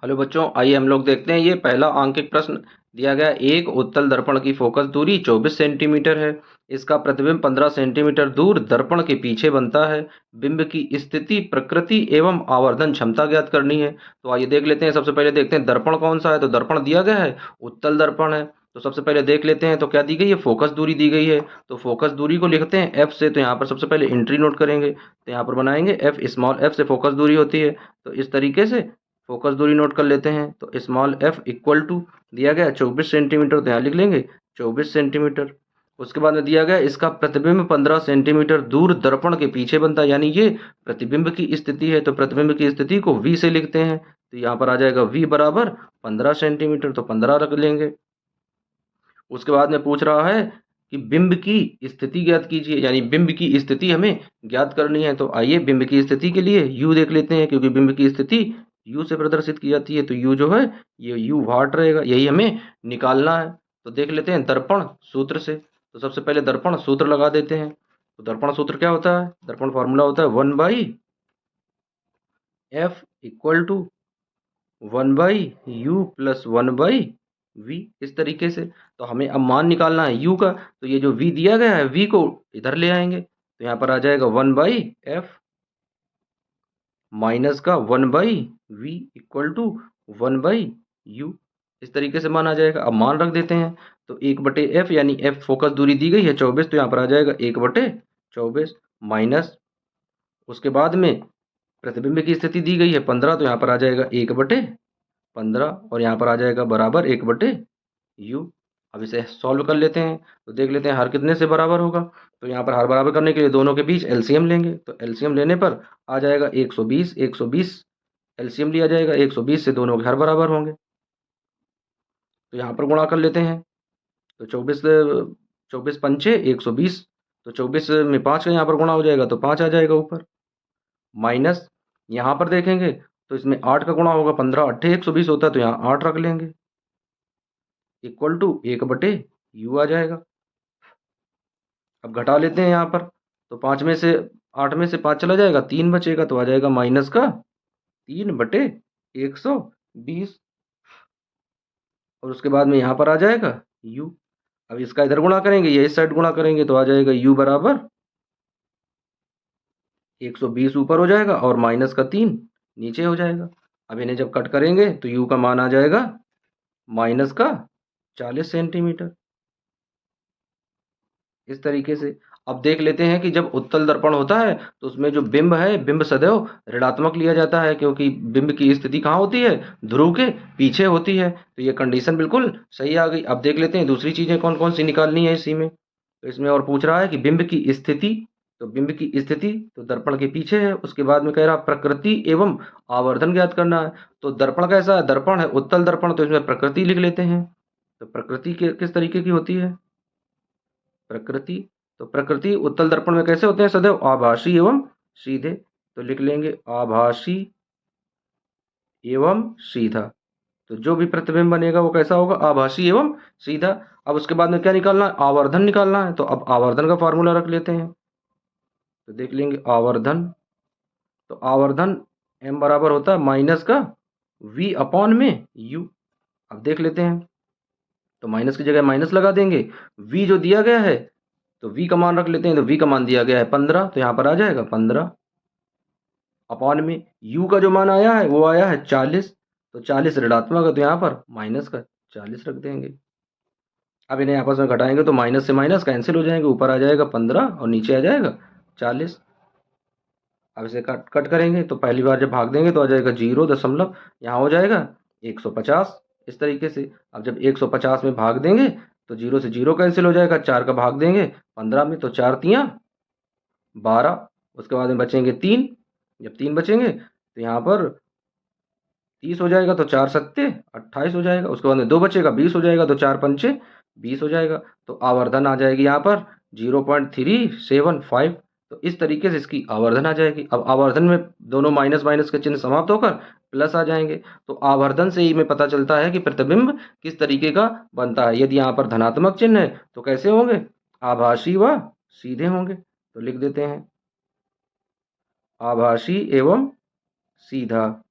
Hello बच्चों, आइए हम लोग देखते हैं। ये पहला आंकिक प्रश्न दिया गया। एक उत्तल दर्पण की फोकस दूरी 24 सेंटीमीटर है। इसका प्रतिबिंब 15 सेंटीमीटर दूर दर्पण के पीछे बनता है। बिंब की स्थिति, प्रकृति एवं आवर्धन क्षमता ज्ञात करनी है। तो आइए देख लेते हैं। सबसे पहले देखते हैं दर्पण कौन सा है। तो दर्पण दिया गया है, उत्तल दर्पण है। तो सबसे पहले देख लेते हैं। तो क्या दी गई है, फोकस दूरी दी गई है। तो फोकस दूरी को लिखते हैं एफ से। तो यहाँ पर सबसे पहले एंट्री नोट करेंगे। तो यहाँ पर बनाएंगे एफ, स्मॉल एफ से फोकस दूरी होती है। तो इस तरीके से फोकस दूरी नोट कर लेते हैं। तो स्मॉल एफ इक्वल टू दिया गया 24 सेंटीमीटर। तो यहाँ लिख लेंगे 24 सेंटीमीटर। उसके बाद में दिया गया इसका प्रतिबिंब 15 सेंटीमीटर दूर दर्पण के पीछे बनता है, यानी ये प्रतिबिंब की स्थिति है। तो प्रतिबिंब की स्थिति को v से लिखते हैं। तो यहाँ पर आ जाएगा v बराबर 15 सेंटीमीटर। तो 15 रख लेंगे। उसके बाद में पूछ रहा है कि बिंब की स्थिति ज्ञात कीजिए, यानी बिंब की स्थिति हमें ज्ञात करनी है। तो आइए बिंब की स्थिति के लिए u देख लेते हैं, क्योंकि बिंब की स्थिति u से प्रदर्शित की जाती है। तो u जो है ये u वाट रहेगा, यही हमें निकालना है। तो देख लेते हैं दर्पण सूत्र से। तो सबसे पहले दर्पण सूत्र लगा देते हैं। तो दर्पण सूत्र क्या होता है, दर्पण फॉर्मूला होता है 1/f equal to 1/u plus 1/v, इस तरीके से। तो हमें अब मान निकालना है u का। तो ये जो v दिया गया है, v को इधर ले आएंगे। तो यहाँ पर आ जाएगा 1/f माइनस का 1/v इक्वल टू 1/u, इस तरीके से मान आ जाएगा। अब मान रख देते हैं। तो 1/f, यानी f फोकस दूरी दी गई है 24। तो यहाँ पर आ जाएगा 1/24 माइनस, उसके बाद में प्रतिबिंब की स्थिति दी गई है 15। तो यहाँ पर आ जाएगा 1/15 और यहाँ पर आ जाएगा बराबर 1/u। अब इसे सॉल्व कर लेते हैं। तो देख लेते हैं हर कितने से बराबर होगा। तो यहाँ पर हर बराबर करने के लिए दोनों के बीच एलसीएम लेंगे। तो एलसीएम लेने पर आ जाएगा 120। 120 एलसीएम लिया जाएगा, 120 से दोनों के हर बराबर होंगे। तो यहाँ पर गुणा कर लेते हैं। तो 24 24 पंचे 120। तो 24 में 5 का यहाँ पर गुणा हो जाएगा, तो 5 आ जाएगा ऊपर। माइनस यहाँ पर देखेंगे तो इसमें 8 का गुणा होगा, 15 अट्ठे 120 होता है। तो यहाँ 8 रख लेंगे इक्वल टू 1/u आ जाएगा। अब घटा लेते हैं यहाँ पर। तो 5 में से 8 में से 5 चला जाएगा, 3 बचेगा। तो आ जाएगा माइनस का 3/120। और उसके बाद में यहाँ पर आ जाएगा u। अब इसका इधर गुणा करेंगे, ये इस साइड गुणा करेंगे। तो आ जाएगा u बराबर 120 ऊपर हो जाएगा और माइनस का 3 नीचे हो जाएगा। अब इन्हें जब कट करेंगे तो u का मान आ जाएगा माइनस का 40 सेंटीमीटर, इस तरीके से। अब देख लेते हैं कि जब उत्तल दर्पण होता है तो उसमें जो बिंब है, बिंब सदैव ऋणात्मक लिया जाता है, क्योंकि बिंब की स्थिति कहाँ होती है, ध्रुव के पीछे होती है। तो ये कंडीशन बिल्कुल सही आ गई। अब देख लेते हैं दूसरी चीजें कौन कौन सी निकालनी है इसी में। तो इसमें और पूछ रहा है कि बिंब की स्थिति। तो बिंब की स्थिति तो दर्पण के पीछे है। उसके बाद में कह रहा प्रकृति एवं आवर्धन ज्ञात करना है। तो दर्पण कैसा है, दर्पण है उत्तल दर्पण। तो इसमें प्रकृति लिख लेते हैं। तो प्रकृति किस तरीके की होती है, प्रकृति। तो प्रकृति उत्तल दर्पण में कैसे होते हैं, सदैव आभासी एवं सीधे। तो लिख लेंगे आभासी एवं सीधा। तो जो भी प्रतिबिंब बनेगा वो कैसा होगा, आभासी एवं सीधा। अब उसके बाद में क्या निकालना है, आवर्धन निकालना है। तो अब आवर्धन का फॉर्मूला रख लेते हैं। तो देख लेंगे आवर्धन। तो आवर्धन m बराबर होता है माइनस का v अपॉन में u। अब देख लेते हैं। तो माइनस की जगह माइनस लगा देंगे। v जो दिया गया है तो v का मान रख लेते हैं। तो v का मान दिया गया है 15। तो यहाँ पर आ जाएगा 15 अपॉन में u का जो मान आया है वो आया है 40। तो 40 ऋणात्मक है, तो यहाँ पर माइनस का 40 रख देंगे। अब इन्हें आपस में घटाएंगे तो माइनस से माइनस कैंसिल हो जाएंगे। ऊपर आ जाएगा 15 और नीचे आ जाएगा 40। अब इसे कट कट करेंगे तो पहली बार जब भाग देंगे तो आ जाएगा 0 दशमलव, यहाँ हो जाएगा 150, इस तरीके से। अब जब 150 में भाग देंगे तो 0 से 0 कैंसिल हो जाएगा। 4 का भाग देंगे 15 में, तो 4 तियाँ 12। उसके बाद में बचेंगे 3। जब 3 बचेंगे तो यहाँ पर 30 हो जाएगा। तो 4 सत्ते 28 हो जाएगा। उसके बाद में 2 बचेगा, 20 हो जाएगा। तो 4 पंचे 20 हो जाएगा। तो आवर्धन आ जाएगी यहाँ पर 0.375। तो इस तरीके से इसकी आवर्धन आ जाएगी। अब आवर्धन में दोनों माइनस माइनस के चिन्ह समाप्त होकर प्लस आ जाएंगे। तो आवर्धन से ही हमें पता चलता है कि प्रतिबिंब किस तरीके का बनता है। यदि यहाँ पर धनात्मक चिन्ह है तो कैसे होंगे, आभासी व सीधे होंगे। तो लिख देते हैं आभासी एवं सीधा।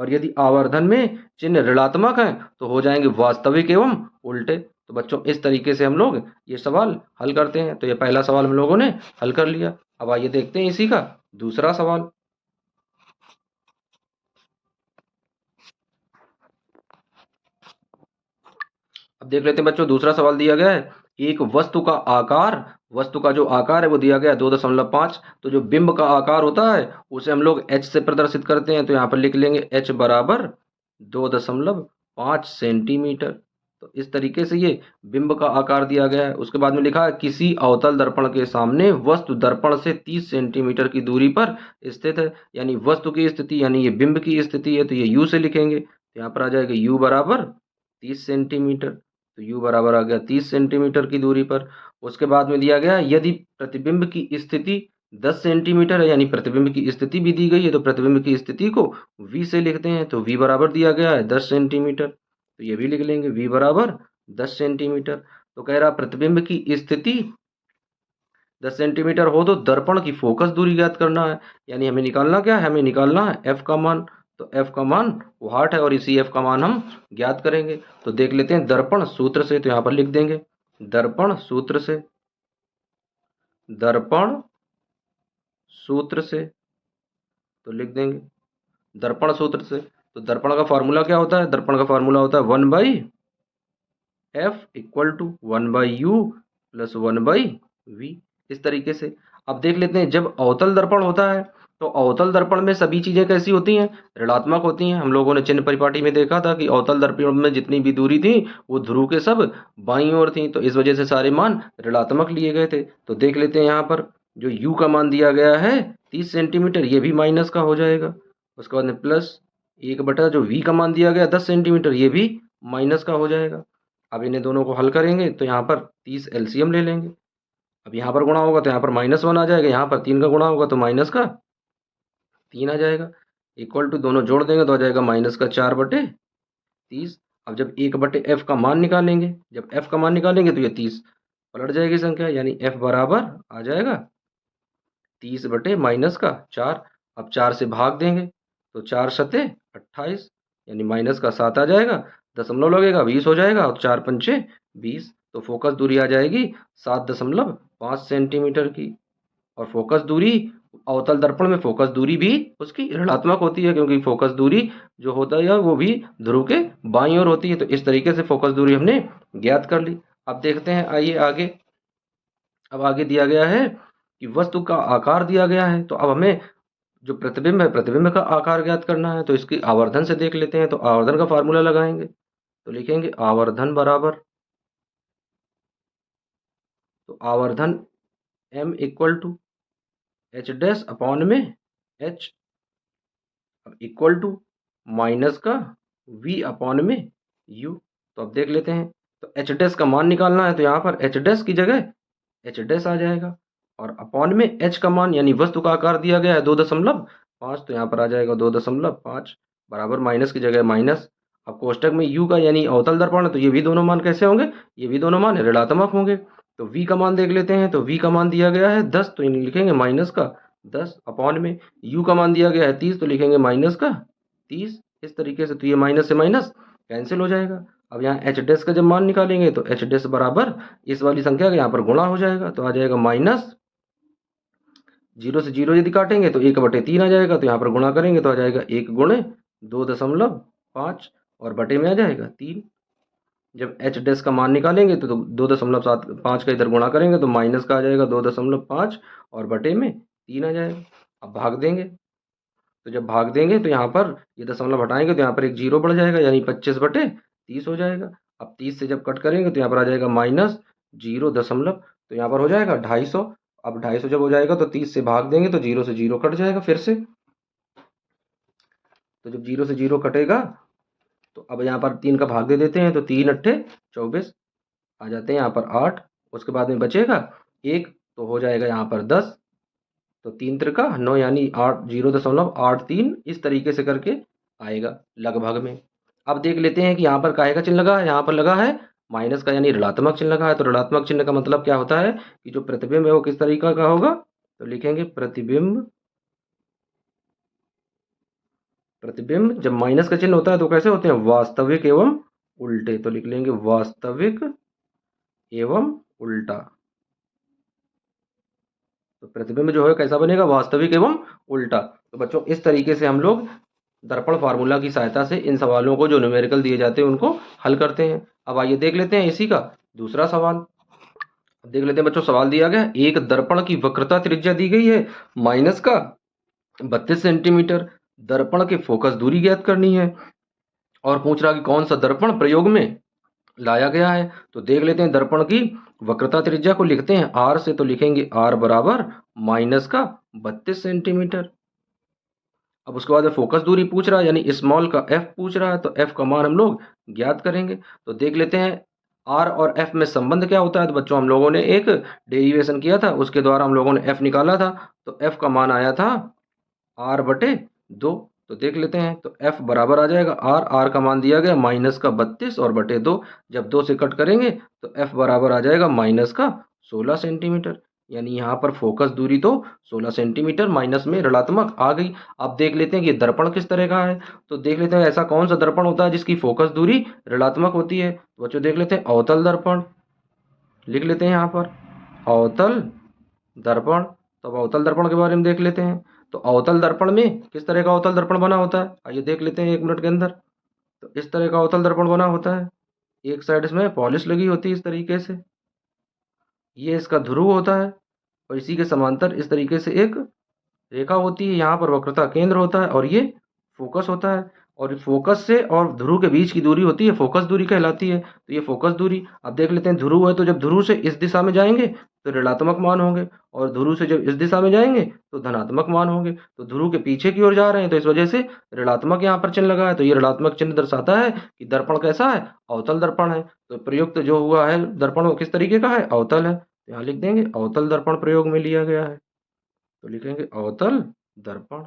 और यदि आवर्धन में चिन्ह ऋणात्मक है तो हो जाएंगे वास्तविक एवं उल्टे। तो बच्चों इस तरीके से हम लोग ये सवाल हल करते हैं। तो ये पहला सवाल हम लोगों ने हल कर लिया। अब आइए देखते हैं इसी का दूसरा सवाल। अब देख लेते हैं बच्चों, दूसरा सवाल दिया गया है, एक वस्तु का जो आकार है वो दिया गया है 2.5। तो जो बिंब का आकार होता है उसे हम लोग h से प्रदर्शित करते हैं। तो यहाँ पर लिख लेंगे h बराबर 2.5 सेंटीमीटर। तो इस तरीके से ये बिंब का आकार दिया गया है। उसके बाद में लिखा है किसी अवतल दर्पण के सामने वस्तु दर्पण से 30 सेंटीमीटर की दूरी पर स्थित है। यानी वस्तु की स्थिति यानी ये बिंब की स्थिति है, तो ये u से लिखेंगे। तो यहाँ पर आ जाएगा u बराबर 30 सेंटीमीटर। तो u बराबर आ गया 30 सेंटीमीटर की दूरी पर। उसके बाद में दिया गया यदि प्रतिबिंब की स्थिति 10 सेंटीमीटर है, यानी प्रतिबिंब की स्थिति भी दी गई है, तो प्रतिबिंब की स्थिति को v से लिखते हैं। तो v बराबर दिया गया है 10 सेंटीमीटर। तो ये भी लिख लेंगे v बराबर 10 सेंटीमीटर। तो कह रहा प्रतिबिंब की स्थिति 10 सेंटीमीटर हो तो दर्पण की फोकस दूरी ज्ञात करना है। यानी हमें निकालना क्या है, हमें निकालना है f का मान। तो f का मान 8 है और इसी f का मान हम ज्ञात करेंगे। तो देख लेते हैं दर्पण सूत्र से। तो यहाँ पर लिख देंगे दर्पण सूत्र से, दर्पण सूत्र से। तो लिख देंगे दर्पण सूत्र से। तो दर्पण का फार्मूला क्या होता है, दर्पण का फार्मूला होता है 1/f equal to 1/u plus 1/v। इस तरीके से अब देख लेते हैं जब अवतल दर्पण होता है तो अवतल दर्पण में सभी चीजें कैसी होती हैं, ऋणात्मक होती हैं। हम लोगों ने चिन्ह परिपाटी में देखा था कि अवतल दर्पण में जितनी भी दूरी थी वो ध्रुव के सब बाईं ओर थी। तो इस वजह से सारे मान ऋणात्मक लिए गए थे। तो देख लेते हैं यहाँ पर जो u का मान दिया गया है 30 सेंटीमीटर, ये भी माइनस का हो जाएगा। उसके बाद में प्लस 1 जो v का मान दिया गया 10 सेंटीमीटर, ये भी माइनस का हो जाएगा। अब इन्हें दोनों को हल करेंगे तो यहाँ पर 30 एलसीएम ले लेंगे। अब यहाँ पर गुणा होगा तो यहाँ पर -1 आ जाएगा, यहाँ पर 3 का गुणा होगा तो -3 आ जाएगा। इक्वल टू दोनों जोड़ देंगे तो आ जाएगा -4/30। अब जब 1/f का मान निकालेंगे, जब f का मान निकालेंगे तो ये 30 पलट जाएगी संख्या, यानी f बराबर आ जाएगा 30/-4। अब 4 से भाग देंगे तो 4 सते 28, यानी -7 आ जाएगा, दशमलव लगेगा 20 हो जाएगा और 4 पंचे 20। तो फोकस दूरी आ जाएगी 7.5 सेंटीमीटर की। और फोकस दूरी अवतल दर्पण में फोकस दूरी भी उसकी ऋणात्मक होती है, क्योंकि फोकस दूरी जो होता है वो भी ध्रुव के बाईं ओर होती है। तो इस तरीके से फोकस दूरी हमने ज्ञात कर ली। अब देखते हैं, आइए आगे। अब आगे दिया गया है कि वस्तु का आकार दिया गया है, तो अब हमें जो प्रतिबिंब है प्रतिबिंब का आकार ज्ञात करना है। तो इसकी आवर्धन से देख लेते हैं। तो आवर्धन का फार्मूला लगाएंगे तो लिखेंगे आवर्धन बराबर, तो आवर्धन m equal to h dash upon में h इक्वल टू माइनस का v अपॉन में u। तो अब देख लेते हैं, तो एच डैश का मान निकालना है। तो यहाँ पर एच डैश की जगह एच डैश आ जाएगा और अपॉन में h का मान, यानी वस्तु का आकार दिया गया है 2.5, तो यहाँ पर आ जाएगा 2.5 बराबर माइनस की जगह माइनस। अब कोष्टक में u का यानी अवतल दर्पण है, तो ये भी दोनों मान कैसे होंगे, ये भी दोनों मान ऋणात्मक होंगे। तो v का मान देख लेते हैं। तो v का मान दिया गया है 10, तो इन्हें लिखेंगे माइनस का 10 अपॉन में u का मान दिया गया है 30, तो लिखेंगे माइनस का 30। इस तरीके से तो ये माइनस से माइनस कैंसिल हो जाएगा। अब यहाँ एच डैश का जब मान निकालेंगे तो एच डैश बराबर इस वाली संख्या का यहाँ पर गुणा हो जाएगा। तो आ जाएगा माइनस 0 से 0 यदि काटेंगे तो 1/3 आ जाएगा। तो यहाँ पर गुणा करेंगे तो आ जाएगा 1 गुणे 2.5 और बटे में आ जाएगा 3। जब एच डैश का मान निकालेंगे तो 2.75 का इधर गुणा करेंगे तो माइनस का आ जाएगा 2.5 और बटे में 3 आ जाएगा। अब भाग देंगे, तो जब भाग देंगे तो यहाँ पर ये दशमलव हटाएंगे तो यहाँ पर एक 0 बढ़ जाएगा, यानी 25/30 हो जाएगा। अब 30 से जब कट करेंगे तो यहाँ पर आ जाएगा -0 दशमलव, तो यहाँ पर हो जाएगा 250। अब 250 जब हो जाएगा तो 30 से भाग देंगे तो 0 से 0 कट जाएगा फिर से। तो जब 0 से 0 कटेगा तो अब यहाँ पर 3 का भाग दे देते हैं। तो 3 अट्ठे 24 आ जाते हैं यहाँ पर 8। उसके बाद में बचेगा 1, तो हो जाएगा यहाँ पर 10। तो 3 त्रिका 9, यानी 8 0.83 इस तरीके से करके आएगा लगभग में। अब देख लेते हैं कि यहाँ पर काहे का चिन्ह लगा है, यहाँ पर लगा है माइनस का, यानी ऋणात्मक चिन्ह लगा है। तो ऋणात्मक चिन्ह का मतलब क्या होता है कि जो प्रतिबिंब है वो किस तरीका का होगा। तो लिखेंगे प्रतिबिंब प्रतिबिंब जब माइनस का चिन्ह होता है तो कैसे होते हैं, वास्तविक एवं उल्टे। तो लिख लेंगे वास्तविक एवं उल्टा। तो प्रतिबिंब जो है कैसा बनेगा, वास्तविक एवं उल्टा। तो बच्चों इस तरीके से हम लोग दर्पण फार्मूला की सहायता से इन सवालों को जो न्यूमेरिकल दिए जाते हैं उनको हल करते हैं। अब आइए देख लेते हैं इसी का दूसरा सवाल। देख लेते हैं बच्चों, सवाल दिया गया, एक दर्पण की वक्रता त्रिज्या दी गई है माइनस का 32 सेंटीमीटर, दर्पण के फोकस दूरी ज्ञात करनी है और पूछ रहा कि कौन सा दर्पण प्रयोग में लाया गया है। तो देख लेते हैं दर्पण की वक्रता त्रिज्या को लिखते हैं आर से, तो लिखेंगे आर बराबर माइनस का 32 सेंटीमीटर। अब उसके बाद फोकस दूरी पूछ रहा है यानी स्मॉल का एफ पूछ रहा है, तो एफ का मान हम लोग ज्ञात करेंगे। तो देख लेते हैं आर और एफ में संबंध क्या होता है। तो बच्चों हम लोगों ने एक डेरिवेशन किया था, उसके द्वारा हम लोगों ने एफ निकाला था। तो एफ का मान आया था आर बटे 2। तो देख लेते हैं, तो एफ बराबर आ जाएगा आर, आर का मान दिया गया माइनस का 32 और बटे 2। जब 2 से कट करेंगे तो एफ बराबर आ जाएगा माइनस का 16 सेंटीमीटर। यानी यहाँ पर फोकस दूरी तो 16 सेंटीमीटर माइनस में ऋणात्मक आ गई। अब देख लेते हैं कि दर्पण किस तरह का है। तो देख लेते हैं ऐसा कौन सा दर्पण होता है जिसकी फोकस दूरी ऋणात्मक होती है। तो बच्चों देख लेते हैं अवतल दर्पण, लिख लेते हैं यहाँ पर अवतल दर्पण। तो अब अवतल दर्पण के बारे में देख लेते हैं। तो अवतल दर्पण में किस तरह का अवतल दर्पण बना होता है, आइए देख लेते हैं 1 मिनट के अंदर। तो इस तरह का अवतल दर्पण बना होता है, एक साइड इसमें पॉलिश लगी होती है इस तरीके से, ये इसका ध्रुव होता है और इसी के समांतर इस तरीके से एक रेखा होती है, यहाँ पर वक्रता केंद्र होता है और ये फोकस होता है। और फोकस से और ध्रुव के बीच की दूरी होती है फोकस दूरी कहलाती है। तो ये फोकस दूरी, अब देख लेते हैं ध्रुव है तो जब ध्रुव से इस दिशा में जाएंगे तो ऋणात्मक मान होंगे और ध्रुव से जब इस दिशा में जाएंगे तो धनात्मक मान होंगे। तो ध्रुव के पीछे की ओर जा रहे हैं तो इस वजह से ऋणात्मक यहाँ पर चिन्ह लगा है। तो ये ऋणात्मक चिन्ह दर्शाता है कि दर्पण कैसा है, अवतल दर्पण है। तो प्रयुक्त जो हुआ है दर्पण वो किस तरीके का है, अवतल है। तो यहाँ लिख देंगे अवतल दर्पण प्रयोग में लिया गया है, तो लिखेंगे अवतल दर्पण।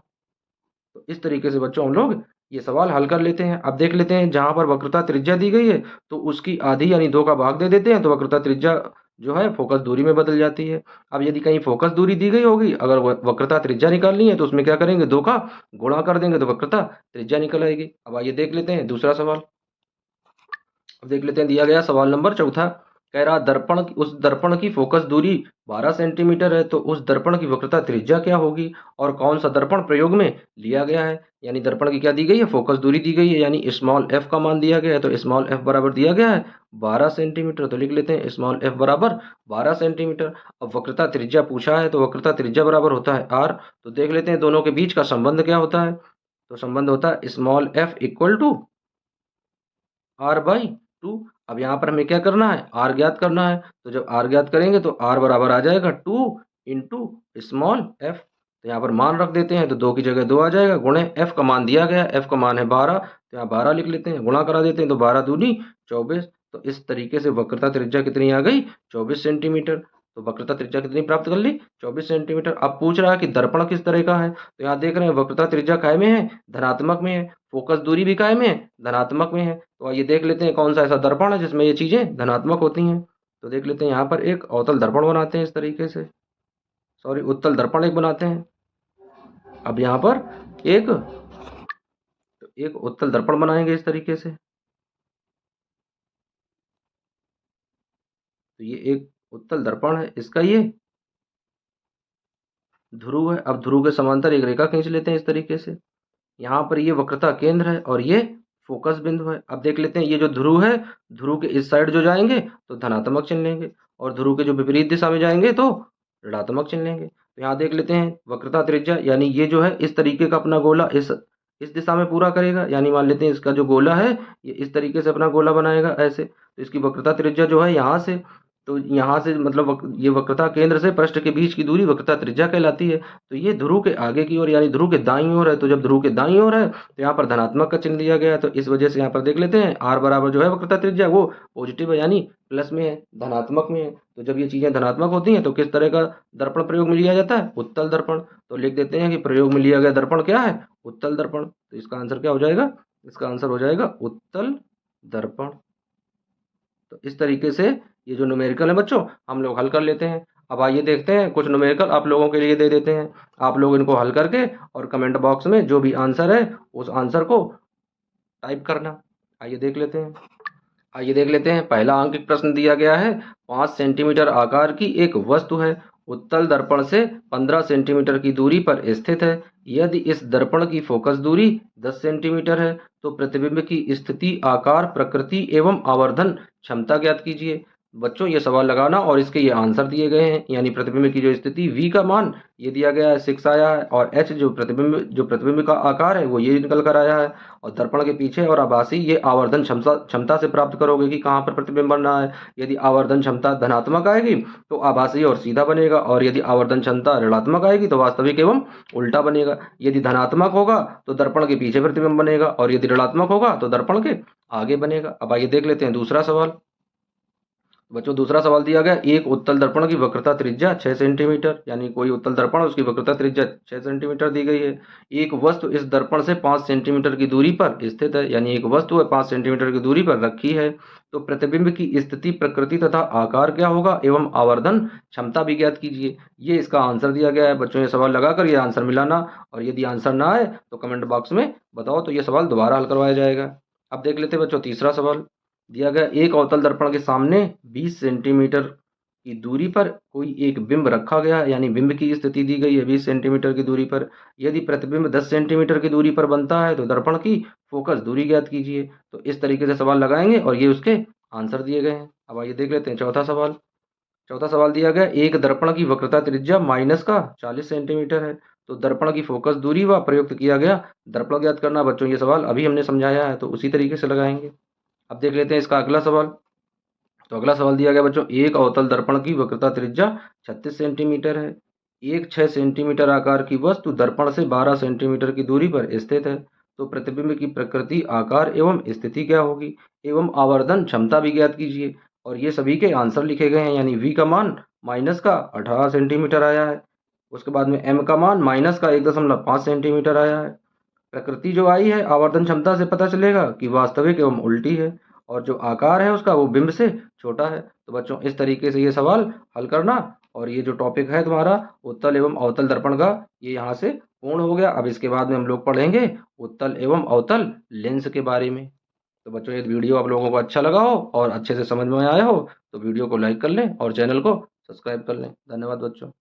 तो इस तरीके से बच्चों हम लोग ये सवाल हल कर लेते हैं। अब देख लेते हैं जहां पर वक्रता त्रिज्या दी गई है तो उसकी आधी यानी 2 का भाग दे देते हैं, तो वक्रता त्रिज्या जो है फोकस दूरी में बदल जाती है। अब यदि कहीं फोकस दूरी दी गई होगी, अगर वक्रता त्रिज्या निकालनी है तो उसमें क्या करेंगे, 2 का गुणा कर देंगे तो वक्रता त्रिज्या निकल आएगी। अब आइए देख लेते हैं दूसरा सवाल। अब देख लेते हैं दिया गया सवाल नंबर चौथा, कह रहा दर्पण उस दर्पण की फोकस दूरी 12 सेंटीमीटर है तो उस दर्पण की वक्रता त्रिज्या क्या होगी और कौन सा दर्पण प्रयोग में लिया गया है। यानी दर्पण की क्या दी गई है, फोकस दूरी दी गई है यानी स्मॉल एफ का मान दिया गया है। तो स्मॉल एफ बराबर दिया गया है 12 सेंटीमीटर। तो लिख लेते हैं स्मॉल एफ बराबर 12 सेंटीमीटर। अब वक्रता त्रिज्या पूछा है तो वक्रता त्रिज्या बराबर होता है आर। तो देख लेते हैं दोनों के बीच का संबंध क्या होता है। तो संबंध होता है small f equal to R by 2। अब यहाँ पर हमें क्या करना है, आर ज्ञात करना है। तो जब आर ज्ञात करेंगे तो आर बराबर आ जाएगा 2 इंटू स्मॉल एफ। तो यहाँ पर मान रख देते हैं तो 2 की जगह 2 आ जाएगा, गुणे एफ का मान दिया गया, एफ का मान है 12, तो यहाँ 12 लिख लेते हैं, गुणा करा देते हैं तो 12 दूनी 24। तो इस तरीके से वक्रता त्रिज्या कितनी आ गई, 24 सेंटीमीटर। तो वक्रता त्रिज्या कितनी प्राप्त कर ली, 24 सेंटीमीटर। अब पूछ रहा है कि दर्पण किस तरह का है। तो यहाँ देख रहे हैं वक्रता त्रिज्या काय में है, धनात्मक में है, फोकस दूरी भी काय में है, धनात्मक में है। तो आइए देख लेते हैं कौन सा ऐसा दर्पण है जिसमें ये चीजें धनात्मक होती हैं। तो देख लेते हैं यहाँ पर एक अवतल दर्पण बनाते हैं इस तरीके से, सॉरी उत्तल दर्पण एक बनाते हैं। अब यहाँ पर एक एक उत्तल दर्पण बनाएंगे इस तरीके से। तो ये एक उत्तल दर्पण है, इसका ये ध्रुव है। अब ध्रुव के समांतर एक रेखा खींच लेते हैं इस तरीके से। यहाँ पर ये वक्रता केंद्र है और ये फोकस बिंदु है। अब देख लेते हैं ये जो ध्रुव है, ध्रुव के इस साइड जो जाएंगे तो धनात्मक चिन्ह लेंगे और ध्रुव के जो विपरीत दिशा में जाएंगे तो ऋणात्मक चिन्ह लेंगे। तो यहाँ देख लेते हैं वक्रता त्रिज्या यानी ये जो है इस तरीके का अपना गोला इस दिशा में पूरा करेगा। यानी मान लेते हैं इसका जो गोला है ये इस तरीके से अपना गोला बनाएगा ऐसे। तो इसकी वक्रता त्रिज्या जो है यहाँ से, तो यहाँ से मतलब ये वक्रता केंद्र से पृष्ठ के बीच की दूरी वक्रता त्रिज्या कहलाती है। तो ये ध्रुव के आगे की ओर यानी ध्रुव के दाईं ओर है। तो जब ध्रुव के दाईं ओर है तो यहाँ पर धनात्मक का चिन्ह दिया गया है। तो इस वजह से यहाँ पर देख लेते हैं आर बराबर जो है वक्रता त्रिज्या वो पॉजिटिव है यानी प्लस में है, धनात्मक में है। तो जब ये चीजें धनात्मक होती हैं तो किस तरह का दर्पण प्रयोग में लिया जाता है, उत्तल दर्पण। तो लिख देते हैं कि प्रयोग में लिया गया दर्पण क्या है, उत्तल दर्पण। तो इसका आंसर क्या हो जाएगा, इसका आंसर हो जाएगा उत्तल दर्पण। तो इस तरीके से ये जो न्यूमेरिकल है बच्चों हम लोग हल कर लेते हैं। अब आइए देखते हैं कुछ न्यूमेरिकल आप लोगों के लिए दे देते हैं। आप लोग इनको हल करके और कमेंट बॉक्स में जो भी आंसर है उस आंसर को टाइप करना। आइए देख लेते हैं। आइए देख लेते हैं। पहला अंकित प्रश्न दिया गया है, 5 सेंटीमीटर आकार की एक वस्तु है, उत्तल दर्पण से 15 सेंटीमीटर की दूरी पर स्थित है। यदि इस दर्पण की फोकस दूरी 10 सेंटीमीटर है तो प्रतिबिंब की स्थिति, आकार, प्रकृति एवं आवर्धन क्षमता ज्ञात कीजिए। बच्चों ये सवाल लगाना और इसके ये आंसर दिए गए हैं। यानी प्रतिबिंब की जो स्थिति v का मान ये दिया गया है 6 आया है, और h जो प्रतिबिंब का आकार है वो ये निकल कर आया है, और दर्पण के पीछे और आभासी ये आवर्धन क्षमता क्षमता से प्राप्त करोगे कि कहाँ पर प्रतिबिंब बन रहा है। यदि आवर्धन क्षमता धनात्मक आएगी तो आभासी और सीधा बनेगा, और यदि आवर्धन क्षमता ऋणात्मक आएगी तो वास्तविक एवं उल्टा बनेगा। यदि धनात्मक होगा तो दर्पण के पीछे प्रतिबिंब बनेगा, और यदि ऋणात्मक होगा तो दर्पण के आगे बनेगा। अब आइए देख लेते हैं दूसरा सवाल। बच्चों दूसरा सवाल दिया गया, एक उत्तल दर्पण की वक्रता त्रिज्या 6 सेंटीमीटर, यानी कोई उत्तल दर्पण उसकी वक्रता त्रिज्या 6 सेंटीमीटर दी गई है। एक वस्तु इस दर्पण से 5 सेंटीमीटर की दूरी पर स्थित है, यानी एक वस्तु है 5 सेंटीमीटर की दूरी पर रखी है, तो प्रतिबिंब की स्थिति, प्रकृति तथा आकार क्या होगा एवं आवर्धन क्षमता भी ज्ञात कीजिए। ये इसका आंसर दिया गया है। बच्चों ये सवाल लगाकर ये आंसर मिलाना, और यदि आंसर ना आए तो कमेंट बॉक्स में बताओ, तो ये सवाल दोबारा हल करवाया जाएगा। अब देख लेते हैं बच्चों तीसरा सवाल दिया गया, एक अवतल दर्पण के सामने 20 सेंटीमीटर की दूरी पर कोई एक बिंब रखा गया है, यानी बिंब की स्थिति दी गई है 20 सेंटीमीटर की दूरी पर। यदि प्रतिबिंब 10 सेंटीमीटर की दूरी पर बनता है तो दर्पण की फोकस दूरी ज्ञात कीजिए। तो इस तरीके से सवाल लगाएंगे और ये उसके आंसर दिए गए हैं। अब आइए देख लेते हैं चौथा सवाल। चौथा सवाल दिया गया, एक दर्पण की वक्रता त्रिज्या माइनस का 40 सेंटीमीटर है, तो दर्पण की फोकस दूरी व प्रयुक्त किया गया दर्पण ज्ञात करना। बच्चों ये सवाल अभी हमने समझाया है, तो उसी तरीके से लगाएंगे। अब देख लेते हैं इसका अगला सवाल। तो अगला सवाल दिया गया बच्चों, एक अवतल दर्पण की वक्रता त्रिज्या 36 सेंटीमीटर है। एक 6 सेंटीमीटर आकार की वस्तु दर्पण से 12 सेंटीमीटर की दूरी पर स्थित है, तो प्रतिबिंब की प्रकृति, आकार एवं स्थिति क्या होगी एवं आवर्धन क्षमता भी ज्ञात कीजिए। और ये सभी के आंसर लिखे गए हैं। यानी v का मान माइनस का 18 सेंटीमीटर आया है, उसके बाद में m का मान माइनस का 1.5 सेंटीमीटर आया है। प्रकृति जो आई है आवर्धन क्षमता से पता चलेगा कि वास्तविक एवं उल्टी है, और जो आकार है उसका वो बिंब से छोटा है। तो बच्चों इस तरीके से ये सवाल हल करना, और ये जो टॉपिक है तुम्हारा उत्तल एवं अवतल दर्पण का, ये यहाँ से पूर्ण हो गया। अब इसके बाद में हम लोग पढ़ेंगे उत्तल एवं अवतल लेंस के बारे में। तो बच्चों ये वीडियो आप लोगों को अच्छा लगा हो और अच्छे से समझ में आया हो तो वीडियो को लाइक कर लें और चैनल को सब्सक्राइब कर लें। धन्यवाद बच्चों।